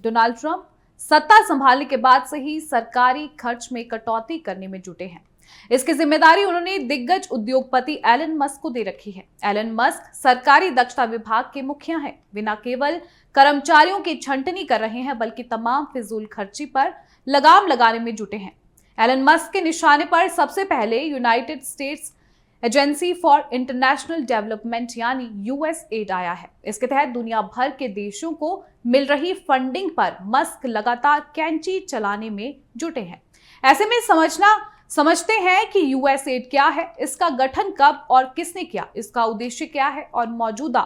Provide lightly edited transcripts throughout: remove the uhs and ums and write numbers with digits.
Donald Trump सत्ता संभालने के बाद से ही सरकारी खर्च में कटौती करने में जुटे हैं। इसकी जिम्मेदारी उन्होंने दिग्गज उद्योगपति एलन मस्क को दे रखी है। एलन मस्क सरकारी दक्षता विभाग के मुखिया हैं। वे न केवल कर्मचारियों की छंटनी कर रहे हैं बल्कि तमाम फिजूल खर्ची पर लगाम लगाने में जुटे हैं। एलन मस्क के निशाने पर सबसे पहले United states agency for international development यानी यूएसएड आया है। इसके तहत दुनिया भर के देशों को मिल रही फंडिंग पर मस्क लगातार कैंची चलाने में जुटे हैं। ऐसे में समझते हैं कि यूएसएड क्या है, इसका गठन कब और किसने किया, इसका उद्देश्य क्या है और मौजूदा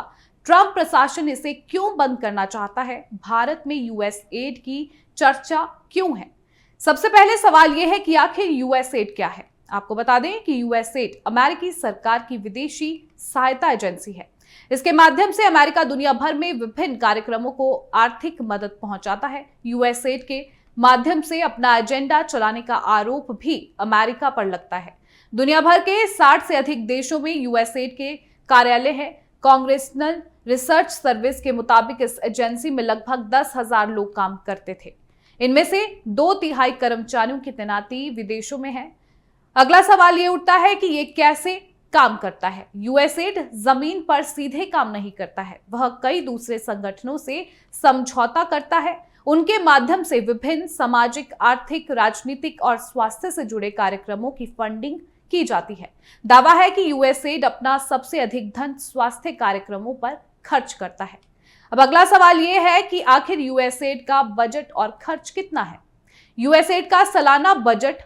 ट्रंप प्रशासन इसे क्यों बंद करना चाहता है। भारत में यूएसएड की चर्चा क्यों है? सबसे पहले सवाल यह है कि आखिर यूएसएड क्या है। आपको बता दें कि यूएसएड अमेरिकी सरकार की विदेशी सहायता एजेंसी है। इसके माध्यम से अमेरिका दुनिया भर में विभिन्न कार्यक्रमों को आर्थिक मदद पहुंचाता है। यूएसएड के माध्यम से अपना एजेंडा चलाने का आरोप भी अमेरिका पर लगता है। दुनिया भर के 60 से अधिक देशों में यूएसएड के कार्यालय है। कांग्रेसनल रिसर्च सर्विस के मुताबिक इस एजेंसी में लगभग 10,000 लोग काम करते थे। इनमें से 2/3 कर्मचारियों की तैनाती विदेशों में है। अगला सवाल ये उठता है कि ये कैसे काम करता है। यूएसएड जमीन पर सीधे काम नहीं करता है, वह कई दूसरे संगठनों से समझौता करता है। उनके माध्यम से विभिन्न सामाजिक, आर्थिक, राजनीतिक और स्वास्थ्य से जुड़े कार्यक्रमों की फंडिंग की जाती है। दावा है कि यूएसएड अपना सबसे अधिक धन स्वास्थ्य कार्यक्रमों पर खर्च करता है। अब अगला सवाल यह है कि आखिर यूएसएड का बजट और खर्च कितना है। यूएसएड का सालाना बजट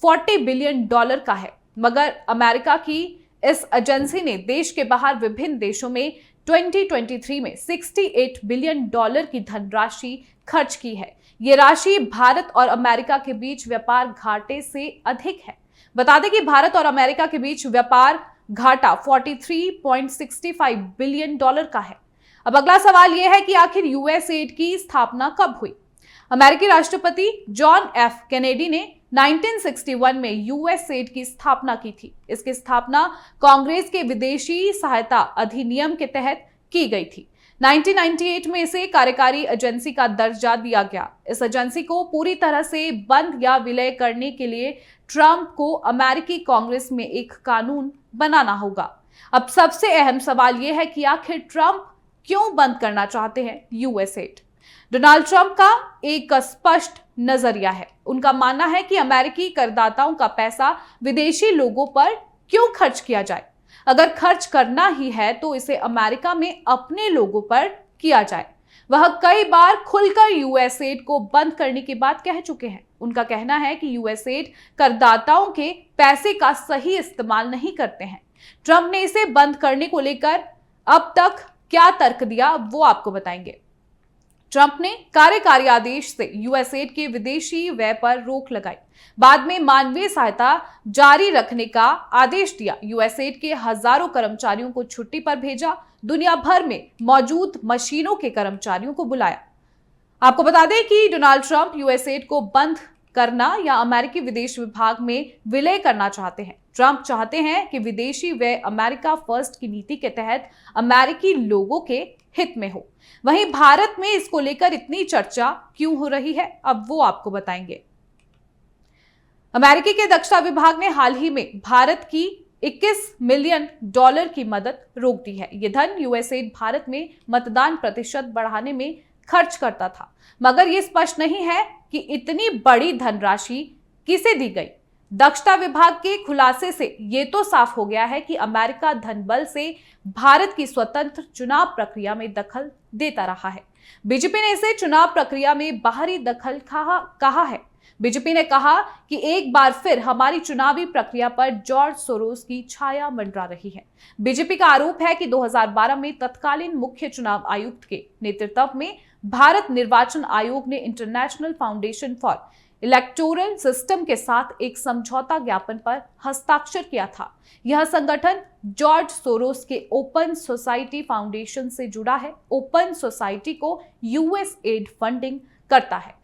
$40 बिलियन का है, मगर अमेरिका की इस एजेंसी ने देश के बाहर विभिन्न देशों में 2023 में $68 बिलियन की धनराशि खर्च की है। ये राशि भारत और अमेरिका के बीच व्यापार घाटे से अधिक है। बता दें कि भारत और अमेरिका के बीच व्यापार घाटा $43.65 बिलियन का है। अब अगला सवाल यह है कि आखिर यूएसएड की स्थापना कब हुई। अमेरिकी राष्ट्रपति जॉन एफ कैनेडी ने 1961 में यूएसएड की स्थापना की थी। इसकी स्थापना कांग्रेस के विदेशी सहायता अधिनियम के तहत की गई थी। 1998 में इसे कार्यकारी एजेंसी का दर्जा दिया गया। इस एजेंसी को पूरी तरह से बंद या विलय करने के लिए ट्रंप को अमेरिकी कांग्रेस में एक कानून बनाना होगा। अब सबसे अहम सवाल यह है कि आखिर ट्रंप क्यों बंद करना चाहते हैं यूएसएड। डोनाल्ड ट्रंप का एक स्पष्ट नजरिया है। उनका मानना है कि अमेरिकी करदाताओं का पैसा विदेशी लोगों पर क्यों खर्च किया जाए। अगर खर्च करना ही है तो इसे अमेरिका में अपने लोगों पर किया जाए। वह कई बार खुलकर यूएसएड को बंद करने की बात कह चुके हैं। उनका कहना है कि यूएसएड करदाताओं के पैसे का सही इस्तेमाल नहीं करते हैं। ट्रंप ने इसे बंद करने को लेकर अब तक क्या तर्क दिया वो आपको बताएंगे। ट्रंप ने कार्यकारी आदेश से यूएसएड के विदेशी व्यय पर रोक लगाई। बाद में मानवीय सहायता जारी रखने का आदेश दिया। यूएसएड के हजारों कर्मचारियों को छुट्टी पर भेजा। दुनिया भर में मौजूद मशीनों के कर्मचारियों को बुलाया। आपको बता दें कि डोनाल्ड ट्रंप यूएसएड को बंद करना या अमेरिकी विदेश विभाग में विलय करना चाहते हैं। ट्रंप चाहते हैं कि विदेशी व्यय अमेरिका फर्स्ट की नीति के तहत अमेरिकी लोगों के हित में हो। वहीं भारत में इसको लेकर इतनी चर्चा क्यों हो रही है, अब वो आपको बताएंगे। अमेरिकी के दक्षता विभाग ने हाल ही में भारत की $21 मिलियन की मदद रोक दी है। ये धन यूएसएड भारत में मतदान प्रतिशत बढ़ाने में खर्च करता था, मगर यह स्पष्ट नहीं है कि इतनी बड़ी धनराशि किसे दी गई। दक्षता विभाग के खुलासे से ये तो साफ हो गया है कि अमेरिका धनबल से भारत की स्वतंत्र चुनाव प्रक्रिया में दखल देता रहा है। बीजेपी ने इसे चुनाव प्रक्रिया में बाहरी दखल कहा है। बीजेपी ने कहा कि एक बार फिर हमारी चुनावी प्रक्रिया पर जॉर्ज सोरोस की छाया मंडरा रही है। बीजेपी का आरोप है कि 2012 में तत्कालीन मुख्य चुनाव आयुक्त के नेतृत्व में भारत निर्वाचन आयोग ने international foundation for electoral system के साथ एक समझौता ज्ञापन पर हस्ताक्षर किया था। यह संगठन जॉर्ज सोरोस के ओपन सोसाइटी फाउंडेशन से जुड़ा है। ओपन सोसाइटी को यूएसएड फंडिंग करता है।